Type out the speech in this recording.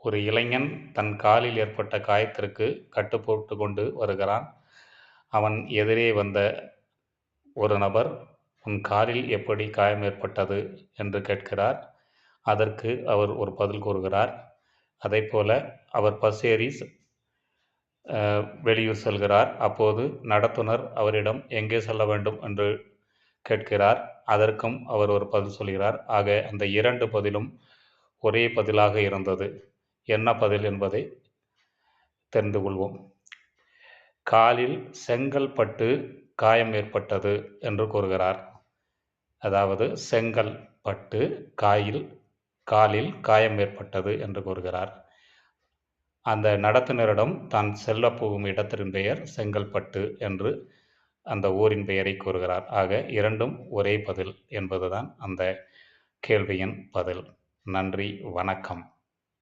ஒரு இளைஞன் தன் காலில் ஏற்பட்ட காயத்திற்கு கட்டு போட்டுக் கொண்டு வருகிறான். அவன் எதிரே வந்த ஒரு நபர், "உன் காலில் எப்படி காயம் ஏற்பட்டது?" என்று கேட்கிறார். அதற்கு அவர் ஒரு பதில் கூறுகிறார். அதைப்போல அவர் பஸ் ஏறி வெளியூர் செல்கிறார். அப்போது நடத்துனர் அவரிடம் எங்கே செல்ல வேண்டும் என்று கேட்கிறார். அதற்கும் அவர் ஒரு பதில் சொல்கிறார். ஆக அந்த 2 பதிலும் ஒரே பதிலாக இருந்தது. என்ன பதில் என்பதை தெரிந்து கொள்வோம். காலில் செங்கல் பட்டு காயம் ஏற்பட்டது என்று கூறுகிறார். அதாவது செங்கல் பட்டு காலில் காயம் ஏற்பட்டது என்று கூறுகிறார். அந்த நடத்துனரிடம் தான் செல்லப் போகும் இடத்தின் பெயர் செங்கல்பட்டு என்று அந்த ஊரின் பெயரை கூறுகிறார். ஆக 2ம் ஒரே பதில் என்பதுதான் அந்த கேள்வியின் பதில். நன்றி, வணக்கம்.